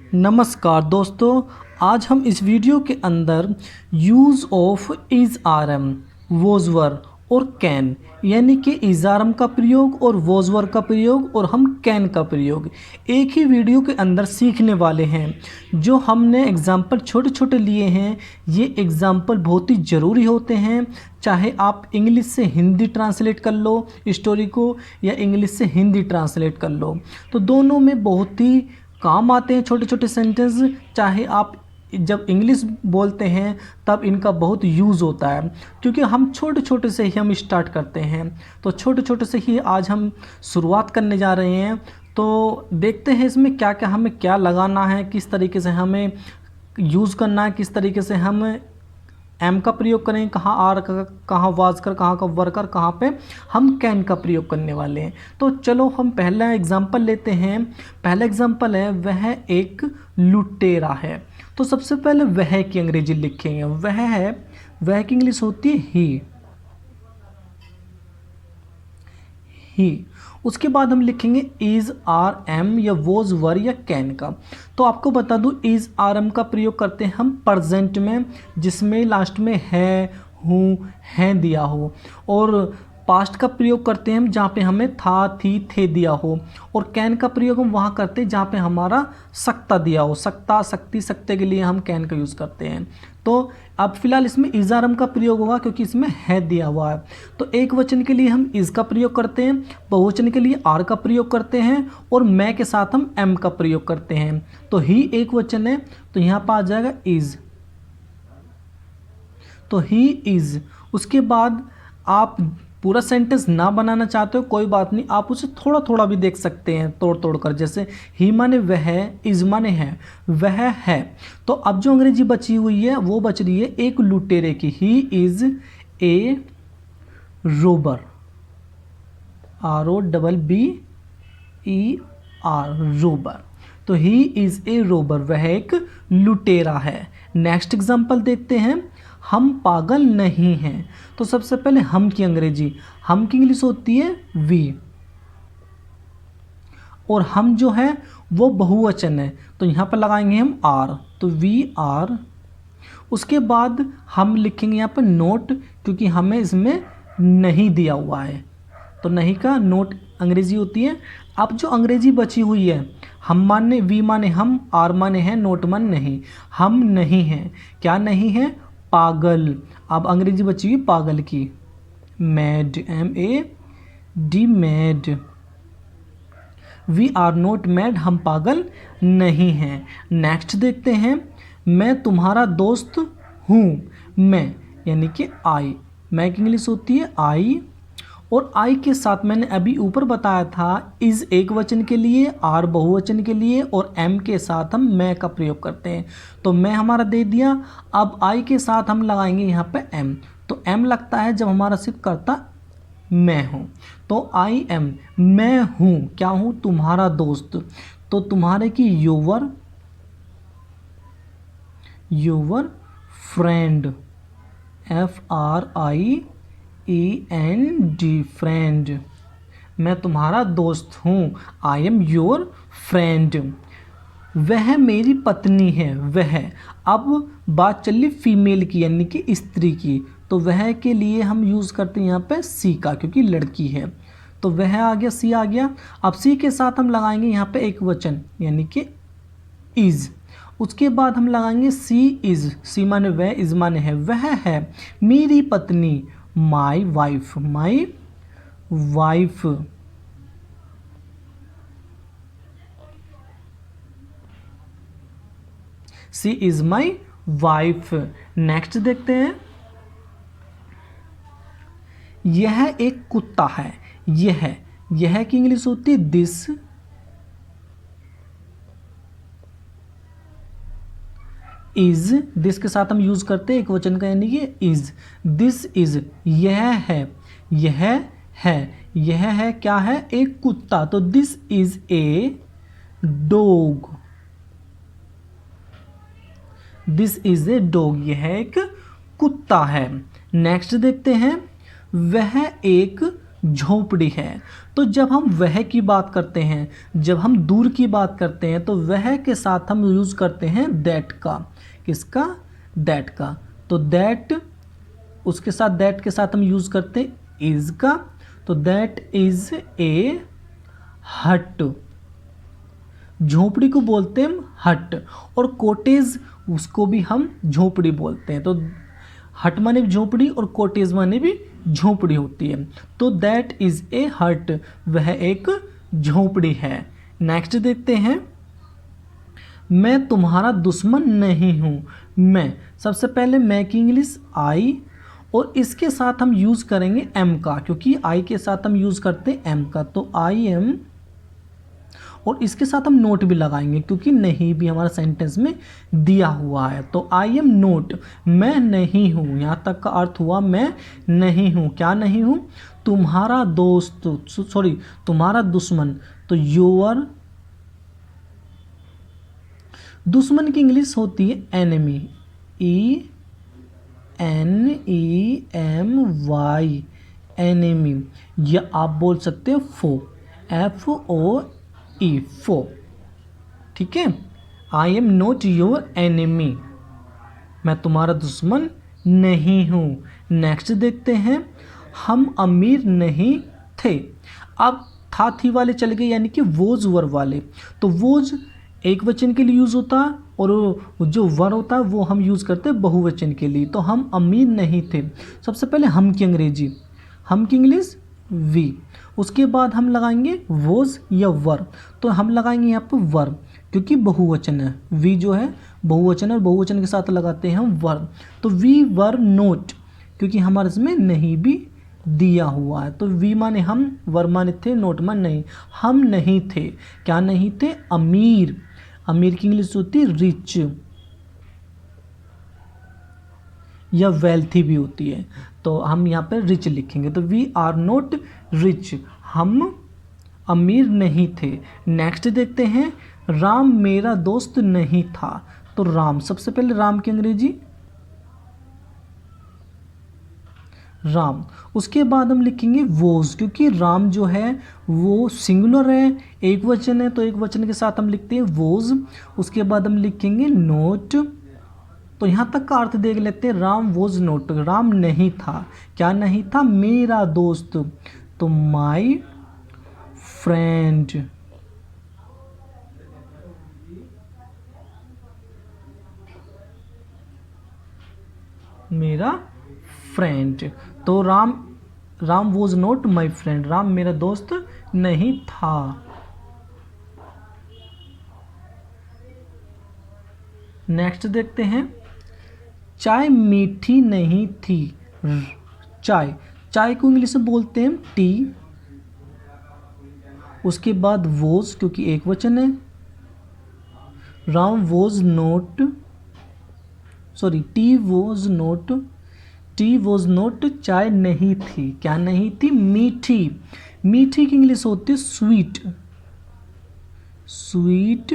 नमस्कार दोस्तों, आज हम इस वीडियो के अंदर यूज़ ऑफ इज़ आरम, वोज़वर और कैन यानी कि इज़ आरम का प्रयोग और वोज़वर का प्रयोग और हम कैन का प्रयोग एक ही वीडियो के अंदर सीखने वाले हैं। जो हमने एग्ज़ाम्पल छोटे छोटे लिए हैं, ये एग्ज़ाम्पल बहुत ही ज़रूरी होते हैं। चाहे आप इंग्लिश से हिंदी ट्रांसलेट कर लो स्टोरी को या इंग्लिश से हिंदी ट्रांसलेट कर लो, तो दोनों में बहुत ही काम आते हैं छोटे छोटे सेंटेंस। चाहे आप जब इंग्लिश बोलते हैं तब इनका बहुत यूज़ होता है, क्योंकि हम छोटे छोटे से ही हम स्टार्ट करते हैं। तो छोटे छोटे से ही आज हम शुरुआत करने जा रहे हैं। तो देखते हैं इसमें क्या क्या हमें क्या लगाना है, किस तरीके से हमें यूज़ करना है, किस तरीके से हम एम का प्रयोग करें, कहाँ आर का, कहाँ वाज कर, कहाँ का वर्कर, कहाँ पे हम कैन का प्रयोग करने वाले हैं। तो चलो हम पहला एग्जांपल लेते हैं। पहला एग्जांपल है वह एक लुटेरा है। तो सबसे पहले वह की अंग्रेजी लिखेंगे। वह है, वह की इंग्लिश होती है ही। उसके बाद हम लिखेंगे इज़ आर एम या वोज वर या कैन का। तो आपको बता दूं, इज़ आर एम का प्रयोग करते हैं हम प्रेजेंट में, जिसमें लास्ट में है, हूँ, हैं दिया हो। और पास्ट का प्रयोग करते हैं हम जहाँ पे हमें था, थी, थे दिया हो। और कैन का प्रयोग हम वहाँ करते हैं जहाँ पे हमारा सकता दिया हो। सकता, सकती, सकते के लिए हम कैन का यूज़ करते हैं। तो अब फिलहाल इसमें इज़ आर एम का प्रयोग होगा क्योंकि इसमें है दिया हुआ है। तो एक वचन के लिए हम इज़ का प्रयोग करते हैं, बहुवचन के लिए आर का प्रयोग करते हैं और मैं के साथ हम एम का प्रयोग करते हैं। तो ही एक वचन है तो यहाँ पर आ जाएगा इज़। तो ही इज़। उसके बाद आप पूरा सेंटेंस ना बनाना चाहते हो कोई बात नहीं, आप उसे थोड़ा थोड़ा भी देख सकते हैं तोड़ तोड़ कर। जैसे ही माने वह, इज़ माने है, वह है। तो अब जो अंग्रेजी बची हुई है वो बच रही है एक लुटेरे की। He is a Rober, ROBBER, Rober. तो ही इज़ ए रोबर, वह एक लुटेरा है। नेक्स्ट एग्जांपल देखते हैं। हम पागल नहीं हैं। तो सबसे पहले हम की अंग्रेजी, हम की इंग्लिश होती है वी, और हम जो है वो बहुवचन है तो यहाँ पर लगाएंगे हम आर, तो वी आर। उसके बाद हम लिखेंगे यहाँ पर नोट, क्योंकि हमें इसमें नहीं दिया हुआ है, तो नहीं का नोट अंग्रेजी होती है। अब जो अंग्रेजी बची हुई है, हम माने, वी माने हम, आर माने हैं, नोट मान नहीं। हम नहीं हैं, क्या नहीं है? पागल। अब अंग्रेजी बची हुई पागल की, mad, MAD, mad. We are not mad, हम पागल नहीं हैं। नेक्स्ट देखते हैं। मैं तुम्हारा दोस्त हूँ। मैं यानी कि आई, मैं की इंग्लिश होती है आई, और आई के साथ मैंने अभी ऊपर बताया था इज़ एक वचन के लिए, आर बहुवचन के लिए, और एम के साथ हम मैं का प्रयोग करते हैं। तो मैं हमारा दे दिया। अब आई के साथ हम लगाएंगे यहाँ पे एम। तो एम लगता है जब हमारा सिर्फ करता मैं हूँ। तो आई एम, मैं हूँ, क्या हूँ? तुम्हारा दोस्त। तो तुम्हारे की योवर, योवर फ्रेंड, FRIEND, फ्रेंड। मैं तुम्हारा दोस्त हूँ, आई एम योर फ्रेंड। वह मेरी पत्नी है, वह। अब बात चली फीमेल की यानी कि स्त्री की, तो वह के लिए हम यूज़ करते हैं यहाँ पे सी का, क्योंकि लड़की है। तो वह आ गया, सी आ गया। अब सी के साथ हम लगाएंगे यहाँ पे एक वचन यानी कि इज़। उसके बाद हम लगाएंगे सी इज़, सी माने वह, इज़ माने है, वह है मेरी पत्नी, my wife, my wife. She is my wife. Next देखते हैं। यह एक कुत्ता है। यह की इंग्लिश होती है दिस। इज, दिस के साथ हम यूज करते हैं एक वचन का यानी कि इज। दिस इज, यह है, यह है, यह है क्या है? एक कुत्ता। तो this is a dog, this is a dog, यह एक कुत्ता है। नेक्स्ट देखते हैं। वह एक झोपड़ी है। तो जब हम वह की बात करते हैं, जब हम दूर की बात करते हैं, तो वह के साथ हम यूज़ करते हैं दैट का। किसका? दैट का। तो दैट, उसके साथ दैट के साथ हम यूज़ करते हैं इज़ का। तो दैट इज़ ए हट। झोपड़ी को बोलते हैं हम हट, और कोटेज उसको भी हम झोपड़ी बोलते हैं। तो हट माने झोपड़ी और कोटेज माने भी झोपड़ी होती है। तो दैट इज़ ए हट, वह एक झोपड़ी है। नेक्स्ट देखते हैं, मैं तुम्हारा दुश्मन नहीं हूँ। मैं, सबसे पहले मैं की इंग्लिश आई, और इसके साथ हम यूज़ करेंगे एम का, क्योंकि आई के साथ हम यूज़ करते हैं एम का। तो आई एम, और इसके साथ हम नोट भी लगाएंगे क्योंकि नहीं भी हमारा सेंटेंस में दिया हुआ है। तो आई एम नोट, मैं नहीं हूँ। यहाँ तक का अर्थ हुआ मैं नहीं हूँ। क्या नहीं हूँ? तुम्हारा दोस्त, सॉरी तुम्हारा दुश्मन। तो योर, दुश्मन की इंग्लिश होती है एनिमी, ENEMY, एनिमी। या आप बोल सकते हो फो, FOE, फो। ठीक है, I am not your enemy, मैं तुम्हारा दुश्मन नहीं हूँ। नेक्स्ट देखते हैं, हम अमीर नहीं थे। अब था थी वाले चले गए, यानी कि वोज वर वाले। तो वोज एक वचन के लिए यूज़ होता है, और जो वर होता है वो हम यूज़ करते हैं बहुवचन के लिए। तो हम अमीर नहीं थे। सबसे पहले हम की अंग्रेजी, हम की इंग्लिश वी। उसके बाद हम लगाएंगे वोज या वर। तो हम लगाएंगे यहाँ पर वर, क्योंकि बहुवचन है। वी जो है बहुवचन है, और बहुवचन के साथ लगाते हैं हम वर। तो वी वर नोट, क्योंकि हमारे इसमें नहीं भी दिया हुआ है। तो वी माने हम, वर माने थे, नोट माने नहीं। हम नहीं थे। क्या नहीं थे? अमीर। अमीर की इंग्लिश होती है रिच, या वेल्थी भी होती है। तो हम यहाँ पे रिच लिखेंगे। तो वी आर नॉट रिच, हम अमीर नहीं थे। नेक्स्ट देखते हैं, राम मेरा दोस्त नहीं था। तो राम, सबसे पहले राम की अंग्रेजी राम। उसके बाद हम लिखेंगे वोज, क्योंकि राम जो है वो सिंगुलर है, एक वचन है। तो एक वचन के साथ हम लिखते हैं वोज। उसके बाद हम लिखेंगे नोट। तो यहाँ तक का अर्थ देख लेते हैं, राम वोज नोट, राम नहीं था। क्या नहीं था? मेरा दोस्त। तो माई फ्रेंड, मेरा फ्रेंड। तो Ram was not my friend, Ram मेरा दोस्त नहीं था। नेक्स्ट देखते हैं, चाय मीठी नहीं थी। चाय, चाय को इंग्लिश में बोलते हैं टी। उसके बाद वोज, क्योंकि एक वचन है। Ram was not, sorry tea was not, चाय नहीं थी। क्या नहीं थी? मीठी। मीठी की इंग्लिश होती है sweet, sweet.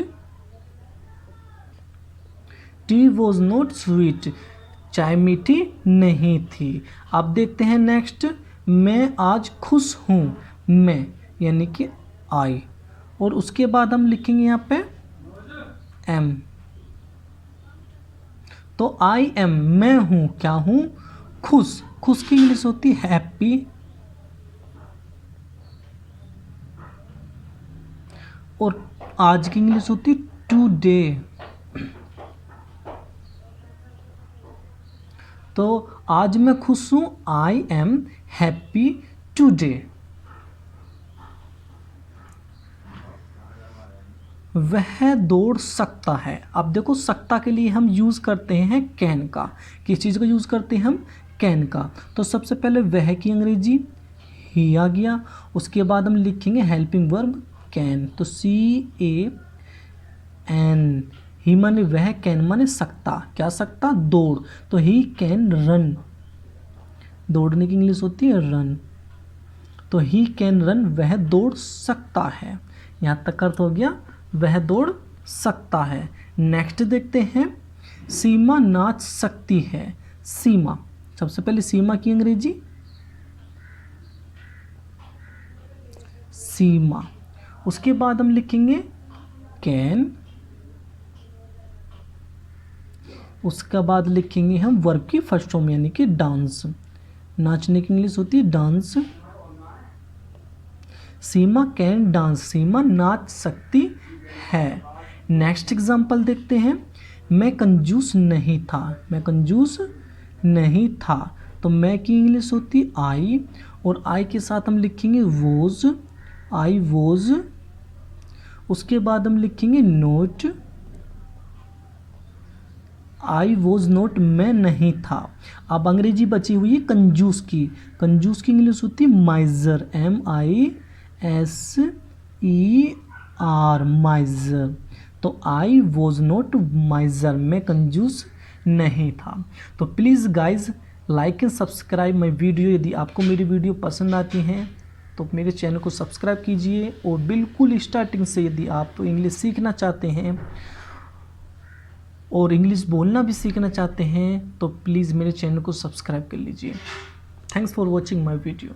T was not sweet, चाय मीठी नहीं थी। अब देखते हैं नेक्स्ट, मैं आज खुश हूँ। मैं यानी कि आई, और उसके बाद हम लिखेंगे यहाँ पे एम। तो आई एम, मैं हूँ, क्या हूँ? खुश। खुश की इंग्लिश होती है हैप्पी, और आज की इंग्लिश होती है टुडे। तो आज मैं खुश हूँ, आई एम हैप्पी टुडे। वह दौड़ सकता है। अब देखो, सकता के लिए हम यूज़ करते हैं कैन का। किस चीज़ का यूज़ करते हैं हम? कैन का। तो सबसे पहले वह की अंग्रेजी ही आ गया। उसके बाद हम लिखेंगे हेल्पिंग वर्ब कैन। तो CAN, ही माने वह, कैन माने सकता। क्या सकता? दौड़। तो ही कैन रन, दौड़ने की इंग्लिश होती है रन। तो ही कैन रन, वह दौड़ सकता है। यहाँ तक अर्थ हो गया, वह दौड़ सकता है। नेक्स्ट देखते हैं, सीमा नाच सकती है। सीमा, सबसे पहले सीमा की अंग्रेजी सीमा। उसके बाद हम लिखेंगे कैन, उसके बाद लिखेंगे हम वर्ब की फर्स्ट फॉर्म यानी कि डांस। नाचने की इंग्लिश होती है डांस। सीमा कैन डांस, सीमा नाच सकती है। नेक्स्ट एग्जाम्पल देखते हैं। मैं कंजूस नहीं था, मैं कंजूस नहीं था, तो मैं की इंग्लिश होती आई, और आई के साथ हम लिखेंगे वोज, आई वोज। उसके बाद हम लिखेंगे नोट, आई वॉज नोट, मैं नहीं था। अब अंग्रेजी बची हुई है कंजूस की। कंजूस की इंग्लिश होती है माइजर, MISER, माइजर। तो आई वॉज नोट माइजर, मैं कंजूस नहीं था। तो please guys like and subscribe my video. यदि आपको मेरी वीडियो पसंद आती हैं तो मेरे चैनल को सब्सक्राइब कीजिए, और बिल्कुल स्टार्टिंग से यदि आप इंग्लिश सीखना चाहते हैं और इंग्लिश बोलना भी सीखना चाहते हैं तो प्लीज़ मेरे चैनल को सब्सक्राइब कर लीजिए। Thanks for watching my video.